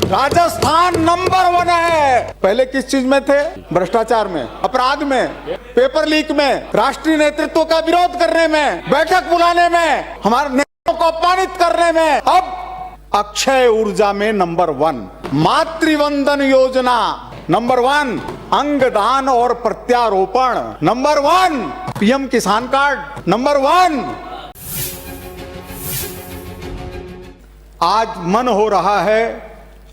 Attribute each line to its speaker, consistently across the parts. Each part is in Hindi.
Speaker 1: राजस्थान नंबर 1 है। पहले किस चीज में थे? भ्रष्टाचार में, अपराध में, पेपर लीक में, राष्ट्रीय नेतृत्व का विरोध करने में, बैठक बुलाने में, हमारे नेताओं को अपमानित करने में। अब अक्षय ऊर्जा में नंबर 1, मातृवंदन योजना नंबर 1, अंगदान और प्रत्यारोपण नंबर 1, पीएम किसान कार्ड नंबर 1। आज मन हो रहा है,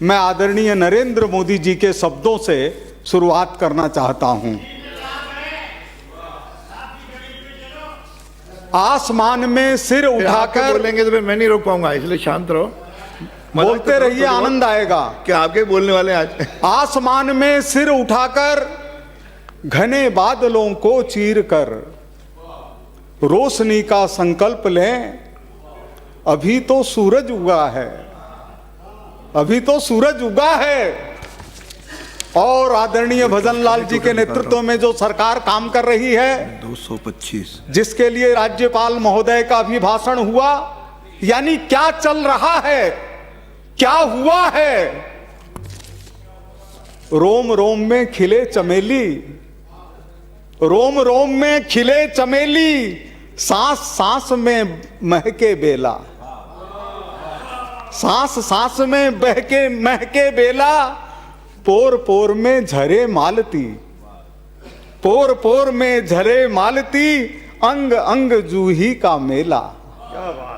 Speaker 1: मैं आदरणीय नरेंद्र मोदी जी के शब्दों से शुरुआत करना चाहता हूं। आसमान में सिर उठाकर
Speaker 2: बोलेंगे तो फिर मैं नहीं रोक पाऊंगा, इसलिए शांत रहो,
Speaker 1: बोलते रहिए, आनंद आएगा।
Speaker 2: क्या आपके बोलने वाले आज?
Speaker 1: आसमान में सिर उठाकर घने बादलों को चीर कर रोशनी का संकल्प लें। अभी तो सूरज उगा है, अभी तो सूरज उगा है। और आदरणीय भजन लाल जी के नेतृत्व में जो सरकार काम कर रही है,
Speaker 2: 225,
Speaker 1: जिसके लिए राज्यपाल महोदय का अभिभाषण हुआ, यानी क्या चल रहा है, क्या हुआ है। रोम रोम में खिले चमेली, रोम रोम में खिले चमेली, सांस सांस में महके बेला, सांस सांस में बहके महके बेला, पोर पोर में झरे मालती, पोर पोर में झरे मालती, अंग अंग जूही का मेला।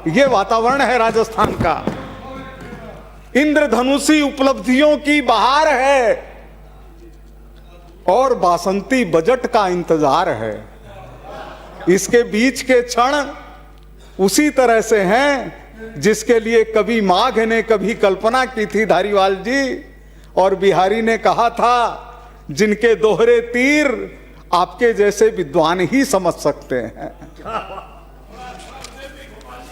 Speaker 1: ये वातावरण है राजस्थान का। इंद्रधनुषी उपलब्धियों की बहार है और बासंती बजट का इंतजार है। इसके बीच के क्षण उसी तरह से हैं जिसके लिए कभी माघ ने कभी कल्पना की थी धारीवाल जी, और बिहारी ने कहा था, जिनके दोहरे तीर आपके जैसे विद्वान ही समझ सकते हैं।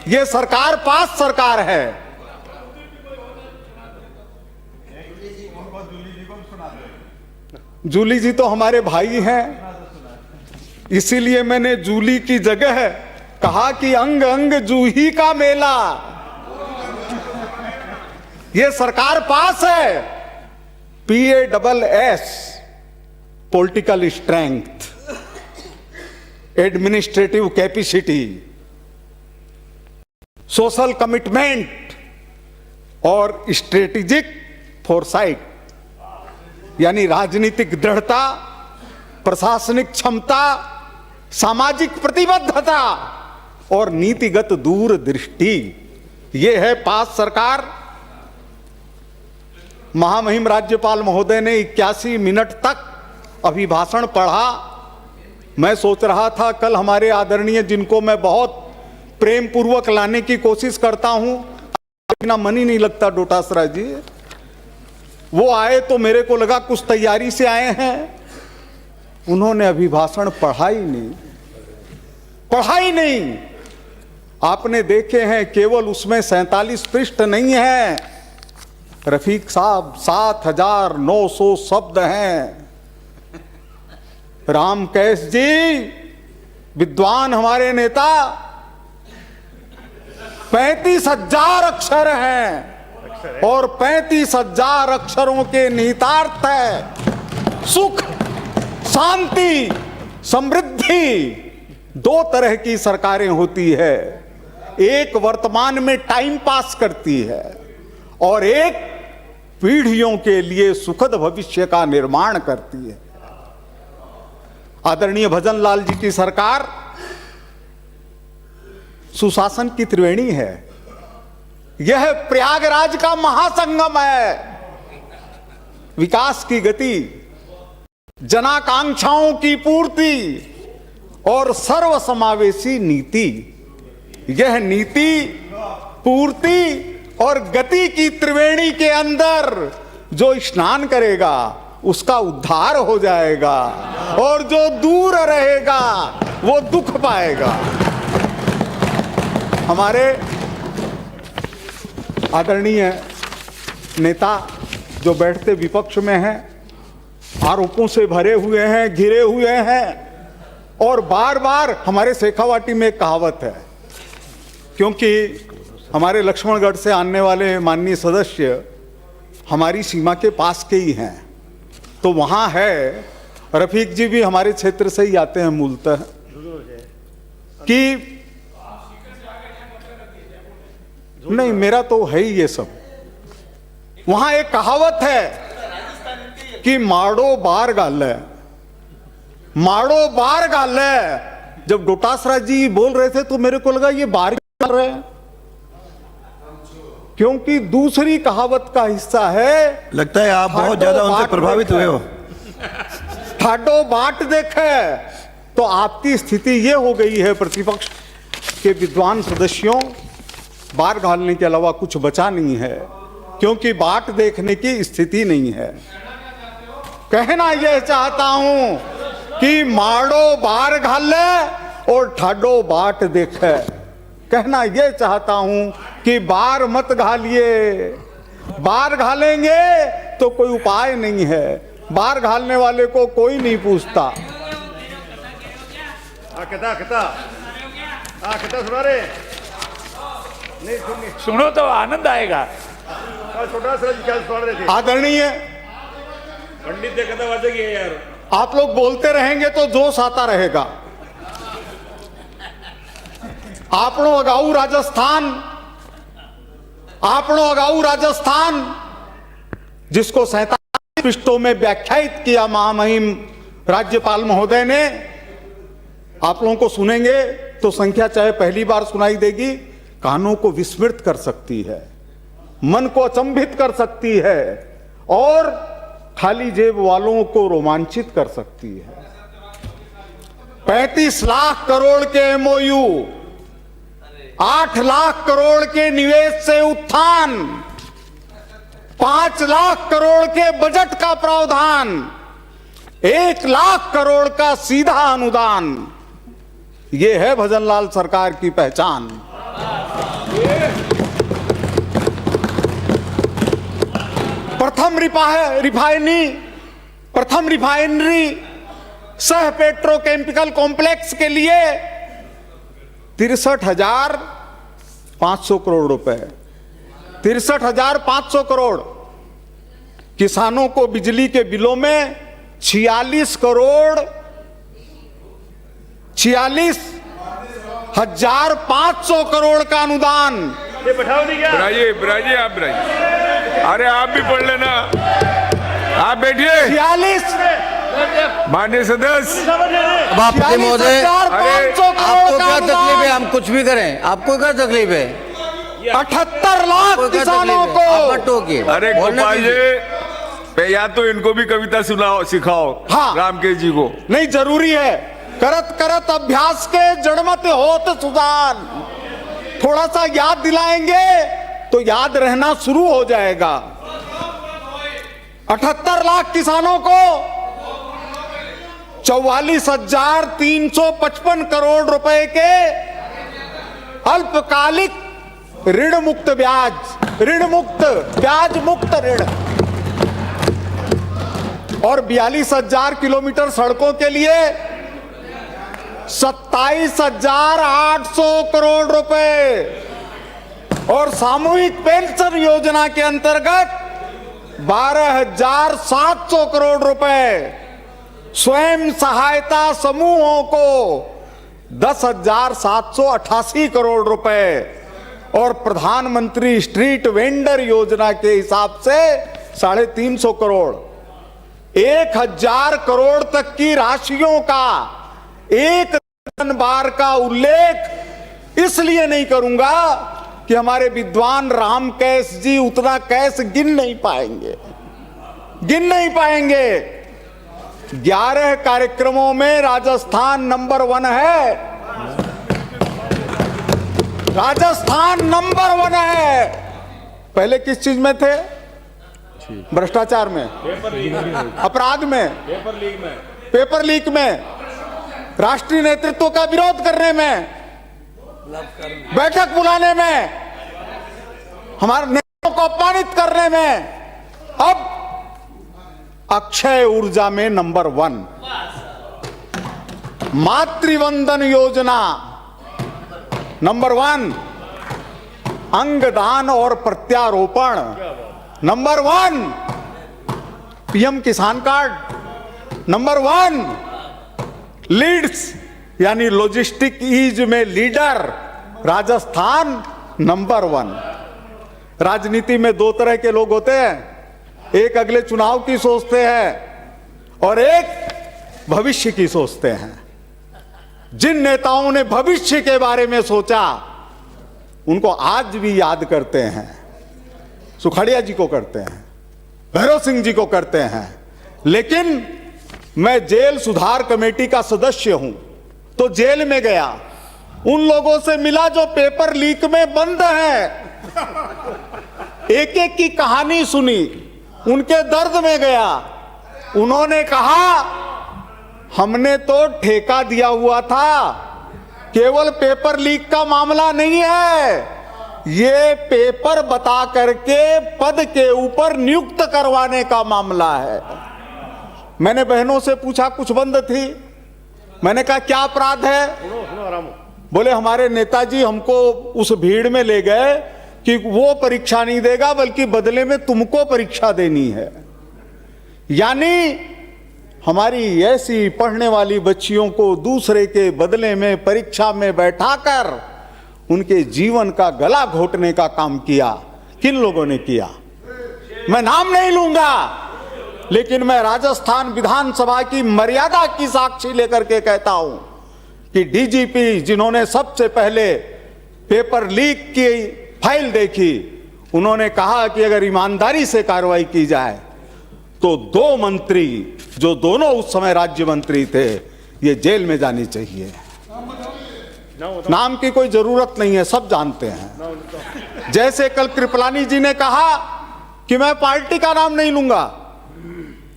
Speaker 1: ये सरकार पास सरकार है। जूली जी तो हमारे भाई हैं, इसीलिए मैंने जूली की जगह कहा कि अंग अंग जूही का मेला। ये सरकार पास है। PASS, political strength, administrative capacity, social commitment और स्ट्रेटेजिक फोरसाइट, यानी राजनीतिक दृढ़ता, प्रशासनिक क्षमता, सामाजिक प्रतिबद्धता और नीतिगत दूरदृष्टि, यह है पास सरकार। महामहिम राज्यपाल महोदय ने 81 मिनट तक अभिभाषण पढ़ा। मैं सोच रहा था कल हमारे आदरणीय, जिनको मैं बहुत प्रेम पूर्वक लाने की कोशिश करता हूं, बिना मन ही नहीं लगता, डोटासरा जी, वो आए तो मेरे को लगा कुछ तैयारी से आए हैं। उन्होंने अभिभाषण पढ़ा ही नहीं, पढ़ा ही नहीं। आपने देखे हैं, केवल उसमें 47 पृष्ठ नहीं है रफीक साहब, 7900 शब्द हैं। राम कैस जी, विद्वान हमारे नेता, 35,000 अक्षर हैं और 35,000 अक्षरों के निहितार्थ है सुख, शांति, समृद्धि। 2 तरह की सरकारें होती है, एक वर्तमान में टाइम पास करती है और एक पीढ़ियों के लिए सुखद भविष्य का निर्माण करती है। आदरणीय भजन लाल जी की सरकार सुशासन की त्रिवेणी है। यह प्रयागराज का महासंगम है। विकास की गति, जनाकांक्षाओं की पूर्ति और सर्वसमावेशी नीति, यह नीति, पूर्ति और गति की त्रिवेणी के अंदर जो स्नान करेगा उसका उद्धार हो जाएगा और जो दूर रहेगा वो दुख पाएगा। हमारे आदरणीय नेता जो बैठते विपक्ष में हैं, आरोपों से भरे हुए हैं, घिरे हुए हैं और बार बार हमारे शेखावाटी में एक कहावत है, क्योंकि हमारे लक्ष्मणगढ़ से आने वाले माननीय सदस्य हमारी सीमा के पास के ही हैं, तो वहाँ है, रफीक जी भी हमारे क्षेत्र से ही आते हैं मूलतः, कि नहीं मेरा तो है ही ये सब। वहां एक कहावत है कि माड़ो बार गाल है, माड़ो बार गाल है। जब डोटासरा जी बोल रहे थे तो मेरे को लगा ये बार गाल रहे हैं, क्योंकि दूसरी कहावत का हिस्सा है,
Speaker 2: लगता है आप बहुत ज्यादा उनसे प्रभावित हुए हो।
Speaker 1: ठाडो बाट देखे। तो आपकी स्थिति ये हो गई है, प्रतिपक्ष के विद्वान सदस्यों, बार घालने के अलावा कुछ बचा नहीं है, क्योंकि बाट देखने की स्थिति नहीं है। कहना यह चाहता हूं कि माड़ो बार घाले और ठाडो बाट देखे। कहना यह चाहता हूं कि बार मत घालिए, बार घालेंगे तो कोई उपाय नहीं है, बार घालने वाले को कोई नहीं पूछता।
Speaker 2: सुना रहे नहीं,
Speaker 3: सुनो तो आनंद आएगा।
Speaker 2: छोटा सा क्या सुन रहे थे?
Speaker 1: आदरणीय
Speaker 3: पंडित कथा वाचक है यार।
Speaker 1: आप लोग बोलते रहेंगे तो जोश आता रहेगा। आपनो अगाऊ राजस्थान जिसको 47 पृष्ठों में व्याख्यायित किया महामहिम राज्यपाल महोदय ने, आप लोगों को सुनेंगे तो संख्या चाहे पहली बार सुनाई देगी, कानों को विस्मृत कर सकती है, मन को अचंभित कर सकती है और खाली जेब वालों को रोमांचित कर सकती है। 35 लाख करोड़ के एमओयू, 8 लाख करोड़ के निवेश से उत्थान, 5 लाख करोड़ के बजट का प्रावधान, 1 लाख करोड़ का सीधा अनुदान, यह है भजनलाल सरकार की पहचान। प्रथम रिफाइनरी सह पेट्रोकेमिकल कॉम्प्लेक्स के लिए 63,500 करोड़ रुपए, 63,500 करोड़। किसानों को बिजली के बिलों में 46,500 करोड़ का अनुदान।
Speaker 3: ब्राइए आप ब्राइए। अरे आप भी पढ़ लेना, आप बैठिए।
Speaker 1: 46
Speaker 3: माननीय सदस्य।
Speaker 4: अब आपके महोदय, आपको क्या तकलीफ है? हम कुछ भी करें, आपको क्या तकलीफ है?
Speaker 1: 78 लाख किसानों को।
Speaker 3: अरे गोपाल जी, या तो इनको भी कविता सिखाओ।
Speaker 1: हाँ।
Speaker 3: रामकेश जी को।
Speaker 1: नहीं, जरूरी है। करत करत अभ्यास के जड़मत होत सुजान। थोड़ा सा याद दिलाएंगे तो याद रहना शुरू हो जाएगा। 78 लाख किसानों को 44,355 करोड़ रुपए के अल्पकालिक ऋण मुक्त ब्याज मुक्त ऋण और 42,000 किलोमीटर सड़कों के लिए 27,800 करोड़ रुपए और सामूहिक पेंशन योजना के अंतर्गत 12,700 करोड़ रुपए, स्वयं सहायता समूहों को 10,788 करोड़ रुपए और प्रधानमंत्री स्ट्रीट वेंडर योजना के हिसाब से 350 करोड़। 1,000 करोड़ तक की राशियों का एक बार का उल्लेख इसलिए नहीं करूंगा कि हमारे विद्वान राम कैश जी उतना कैश गिन नहीं पाएंगे। 11 कार्यक्रमों में राजस्थान नंबर 1 है। राजस्थान नंबर 1 है। पहले किस चीज में थे? भ्रष्टाचार में, अपराध में, पेपर लीक में, राष्ट्रीय नेतृत्व का विरोध करने में, बैठक बुलाने में, हमारे नेताओं को अपमानित करने में। अब अक्षय ऊर्जा में नंबर 1, मातृवंदन योजना नंबर 1, अंगदान और प्रत्यारोपण नंबर 1 पीएम किसान कार्ड, नंबर 1 लीड्स यानी लॉजिस्टिक ईज में लीडर राजस्थान नंबर 1। राजनीति में दो तरह के लोग होते हैं, एक अगले चुनाव की सोचते हैं और एक भविष्य की सोचते हैं। जिन नेताओं ने भविष्य के बारे में सोचा उनको आज भी याद करते हैं। सुखड़िया जी को करते हैं, भैरव सिंह जी को करते हैं। लेकिन मैं जेल सुधार कमेटी का सदस्य हूं, तो जेल में गया, उन लोगों से मिला जो पेपर लीक में बंद है, एक एक की कहानी सुनी, उनके दर्द में गया। उन्होंने कहा हमने तो ठेका दिया हुआ था, केवल पेपर लीक का मामला नहीं है, ये पेपर बता करके पद के ऊपर नियुक्त करवाने का मामला है। मैंने बहनों से पूछा, कुछ बंद थी, मैंने कहा क्या अपराध है? बोले हमारे नेताजी हमको उस भीड़ में ले गए कि वो परीक्षा नहीं देगा बल्कि बदले में तुमको परीक्षा देनी है। यानी हमारी ऐसी पढ़ने वाली बच्चियों को दूसरे के बदले में परीक्षा में बैठाकर उनके जीवन का गला घोटने का काम किया। किन लोगों ने किया? मैं नाम नहीं लूंगा, लेकिन मैं राजस्थान विधानसभा की मर्यादा की साक्षी लेकर के कहता हूं कि डीजीपी जिन्होंने सबसे पहले पेपर लीक की फाइल देखी, उन्होंने कहा कि अगर ईमानदारी से कार्रवाई की जाए तो 2 मंत्री जो दोनों उस समय राज्य मंत्री थे ये जेल में जानी चाहिए। नाम की कोई जरूरत नहीं है, सब जानते हैं। जैसे कल कृपलानी जी ने कहा कि मैं पार्टी का नाम नहीं लूंगा,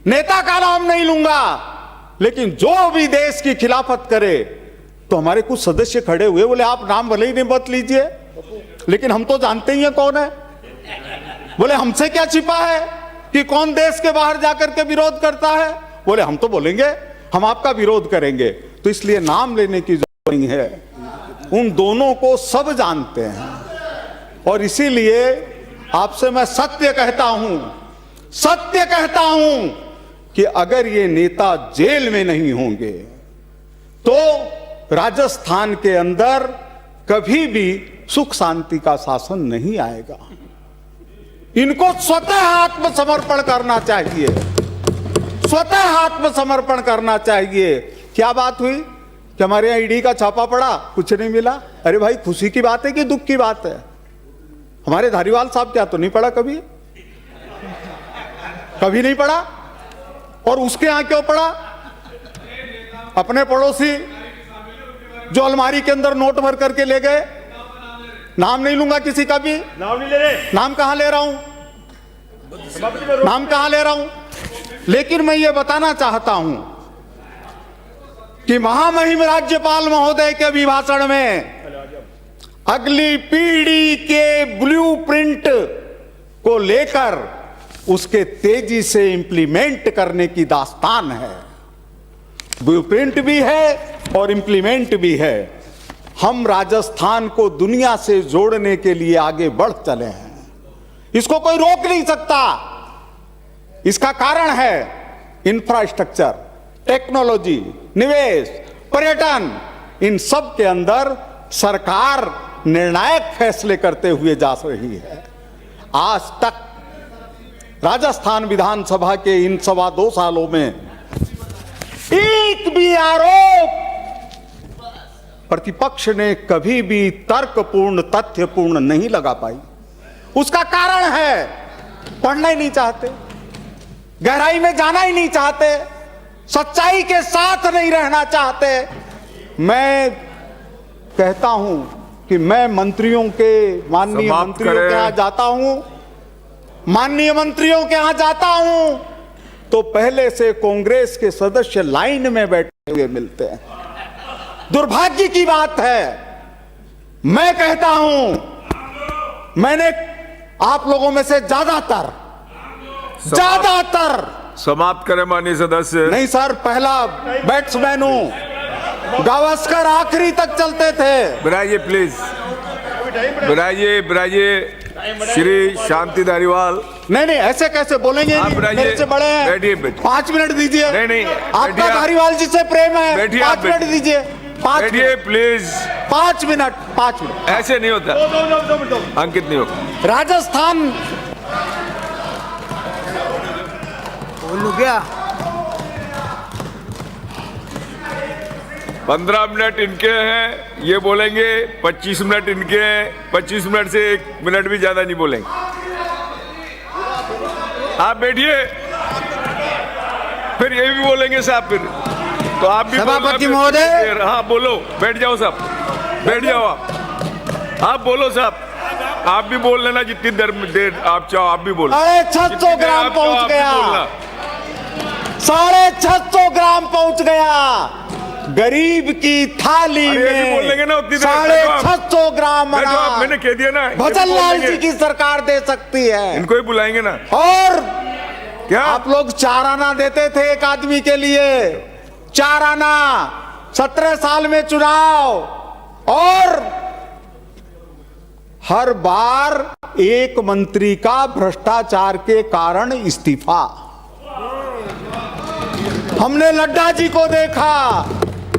Speaker 1: नेता का नाम नहीं लूंगा, लेकिन जो भी देश की खिलाफत करे, तो हमारे कुछ सदस्य खड़े हुए, बोले आप नाम भले ही नहीं बत लीजिए लेकिन हम तो जानते ही हैं कौन है। बोले हमसे क्या छिपा है कि कौन देश के बाहर जाकर के विरोध करता है? बोले हम तो बोलेंगे, हम आपका विरोध करेंगे। तो इसलिए नाम लेने की जरूरत नहीं है, उन दोनों को सब जानते हैं। और इसीलिए आपसे मैं सत्य कहता हूं कि अगर ये नेता जेल में नहीं होंगे तो राजस्थान के अंदर कभी भी सुख शांति का शासन नहीं आएगा। इनको स्वतः आत्मसमर्पण करना चाहिए, स्वतः आत्मसमर्पण करना चाहिए। क्या बात हुई कि हमारे यहां ईडी का छापा पड़ा, कुछ नहीं मिला? अरे भाई खुशी की बात है कि दुख की बात है? हमारे धारीवाल साहब क्या तो नहीं पड़ा? कभी नहीं पड़ा। और उसके यहां क्यों पड़ा? अपने पड़ोसी जो अलमारी के अंदर नोट भर करके ले गए, नाम नहीं लूंगा किसी का भी।
Speaker 2: नाम नहीं ले रहे।
Speaker 1: नाम कहां ले रहा हूं? नाम कहां ले रहा हूं? लेकिन मैं ये बताना चाहता हूं कि महामहिम राज्यपाल महोदय के अभिभाषण में अगली पीढ़ी के ब्लूप्रिंट को लेकर उसके तेजी से इंप्लीमेंट करने की दास्तान है। ब्लूप्रिंट भी है और इंप्लीमेंट भी है। हम राजस्थान को दुनिया से जोड़ने के लिए आगे बढ़ चले हैं, इसको कोई रोक नहीं सकता। इसका कारण है इंफ्रास्ट्रक्चर, टेक्नोलॉजी, निवेश, पर्यटन, इन सब के अंदर सरकार निर्णायक फैसले करते हुए जा रही है। आज तक राजस्थान विधानसभा के इन 2.25 सालों में एक भी आरोप प्रतिपक्ष ने कभी भी तर्कपूर्ण, तथ्यपूर्ण नहीं लगा पाई। उसका कारण है पढ़ना ही नहीं चाहते, गहराई में जाना ही नहीं चाहते, सच्चाई के साथ नहीं रहना चाहते। मैं कहता हूं कि मैं मंत्रियों के, माननीय मंत्रियों के यहां जाता हूं, माननीय मंत्रियों के यहां जाता हूं तो पहले से कांग्रेस के सदस्य लाइन में बैठे हुए मिलते हैं। दुर्भाग्य की बात है। मैं कहता हूं, मैंने आप लोगों में से ज्यादातर
Speaker 3: समाप्त करें माननीय सदस्य।
Speaker 1: नहीं सर, पहला बैट्समैन हूं, गावस्कर आखिरी तक चलते थे।
Speaker 3: बिराइए प्लीज, बिराइए श्री शांति धारीवाल।
Speaker 1: नहीं नहीं, ऐसे कैसे बोलेंगे?
Speaker 3: आप
Speaker 1: नहीं,
Speaker 3: राजिए,
Speaker 1: मेरे से बड़े हैं।
Speaker 3: बैठिए, बैठिए।
Speaker 1: 5 मिनट दीजिए।
Speaker 3: नहीं, नहीं,
Speaker 1: आपका
Speaker 3: बैठिए आप।
Speaker 1: धारीवाल जी से प्रेम है।
Speaker 3: बैठिए
Speaker 1: 5
Speaker 3: आप,
Speaker 1: मिनट
Speaker 3: बैठिए।
Speaker 1: दीजिए। 5
Speaker 3: बैठिए प्लीज।
Speaker 1: 5 minute, 5 minute.
Speaker 3: ऐसे नहीं होता, अंकित नहीं होता।
Speaker 1: राजस्थान
Speaker 4: बोलूं क्या?
Speaker 3: 15 मिनट इनके हैं, ये बोलेंगे 25 मिनट इनके हैं, 25 मिनट से 1 मिनट भी ज्यादा नहीं बोलेंगे। आप बैठिए, फिर ये भी बोलेंगे साहब, फिर तो आप भी
Speaker 4: सभापति
Speaker 3: बोलना, फिर-
Speaker 4: महोदय।
Speaker 3: फिर हाँ बोलो, बैठ जाओ साहब, बैठ जाओ आप बोलो साहब, आप भी बोल लेना जितनी देर आप चाहो, आप भी बोलो।
Speaker 1: अरे 600
Speaker 3: जितनी देर
Speaker 1: ग्राम
Speaker 3: आप चाहो,
Speaker 1: पहुंच
Speaker 3: आप भी
Speaker 1: गया।
Speaker 3: बोलना।
Speaker 1: 650 ग्राम पहुंच गया। गरीब की थाली
Speaker 3: अरे ये भी बोल लेंगे ना
Speaker 1: में
Speaker 3: उतनी देर, बैठो आप।
Speaker 1: 650 ग्राम
Speaker 3: बैठो आप,
Speaker 1: अनाज
Speaker 3: मैंने कह दिया ना, ये भी
Speaker 1: भजन
Speaker 3: बोल
Speaker 1: लाल
Speaker 3: लेंगे।
Speaker 1: जी की सरकार दे सकती है।
Speaker 3: इनको ही बुलाएंगे ना,
Speaker 1: और
Speaker 3: क्या
Speaker 1: आप लोग 4 आना देते थे एक आदमी के लिए, 4 आना, 17 साल में चुनाव, और हर बार एक मंत्री का भ्रष्टाचार के कारण इस्तीफा। हमने लड्डा जी को देखा,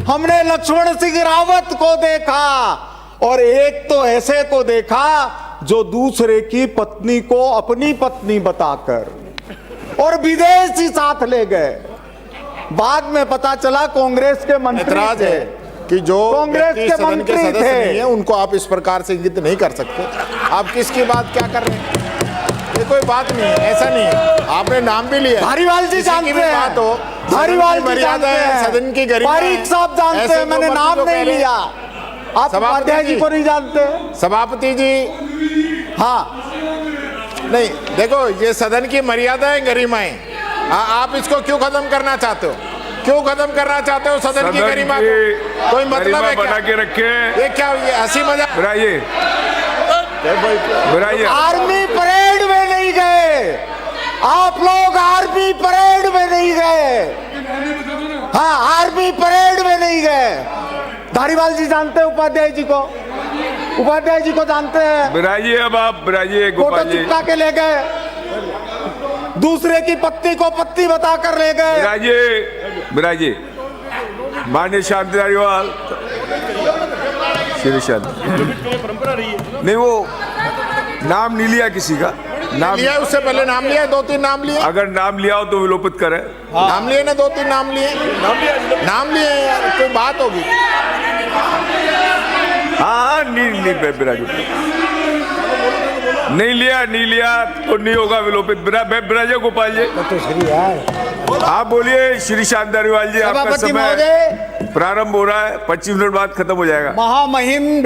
Speaker 1: हमने लक्ष्मण सिंह रावत को देखा, और एक तो ऐसे को देखा जो दूसरे की पत्नी को अपनी पत्नी बताकर और विदेश ही साथ ले गए। बाद में पता चला कांग्रेस के मंत्री
Speaker 2: ऐतराज
Speaker 1: थे।
Speaker 2: है कि जो
Speaker 1: कांग्रेस
Speaker 2: व्यक्ति
Speaker 1: के
Speaker 2: सदन के
Speaker 1: मंत्री
Speaker 2: सदस्य
Speaker 1: थे।
Speaker 2: नहीं है उनको आप इस प्रकार से इंगित नहीं कर सकते। आप किसकी बात क्या कर रहे हैं? ये कोई बात नहीं है, ऐसा नहीं है। आपने नाम भी लिया,
Speaker 1: धारीवाल जी
Speaker 2: किसी की
Speaker 1: जानते
Speaker 2: भी
Speaker 1: हैं,
Speaker 2: बात हो,
Speaker 1: धारीवाल जी
Speaker 2: मर्यादा
Speaker 1: जानते
Speaker 2: है,
Speaker 1: हैं,
Speaker 2: सदन की गरिमा है।
Speaker 1: पारीक साहब जानते
Speaker 2: ऐसे
Speaker 1: हैं,
Speaker 2: जो
Speaker 1: मैंने
Speaker 2: मर्जी
Speaker 1: नाम
Speaker 2: को
Speaker 1: नहीं
Speaker 2: कह रहे हैं।
Speaker 1: लिया। आप
Speaker 2: सभापति
Speaker 1: उपाध्याय जी
Speaker 2: जी।
Speaker 1: को नहीं जानते?
Speaker 2: सभापति जी,
Speaker 1: हाँ,
Speaker 2: नहीं देखो, ये सदन की मर्यादा है, गरिमा है। आप इसको क्यों खत्म करना चाहते हो? क्यों खत्म करना चाहते हो सदन की गरिमा को? कोई मतलब है
Speaker 3: बना
Speaker 2: क्या?
Speaker 3: के रखे।
Speaker 2: ये क्या, ये हंसी मजाक?
Speaker 3: बुराइए, बुराइए।
Speaker 1: आर्मी परेड में नहीं गए आप लोग, आर्मी परेड में नहीं गए। हाँ, आर्मी परेड में नहीं गए। धारीवाल जी जानते हैं उपाध्याय जी को? उपाध्याय जी को जानते हैं?
Speaker 3: बुराइए, अब आप बुराइए
Speaker 1: फोटो
Speaker 3: गोपाल जी।
Speaker 1: चिपका के ले गए, दूसरे की पत्नी को पत्नी बताकर ले गए।
Speaker 3: बुराइए, बुराइए। माननीय शांति धारीवाल, श्री शांति। नहीं, वो नाम नहीं लिया किसी का, नाम
Speaker 2: लिया है, उससे पहले नाम लिया है, 2-3 नाम लिए।
Speaker 3: अगर नाम लिया हो तो विलोपित करें।
Speaker 2: नाम लिए ना, 2-3 नाम लिए। नाम लिए हैं यार, कोई बात होगी।
Speaker 3: हाँ, नहीं बिराजो, नहीं लिया तो नहीं होगा विलोपित। बिराजे गोपाल जी, आप बोलिए। श्री शांति धारीवाल जी, आपका
Speaker 1: सभापति
Speaker 3: समय
Speaker 1: महोदय,
Speaker 3: प्रारंभ हो रहा है, 25 मिनट बाद खत्म हो जाएगा।
Speaker 1: महामहिम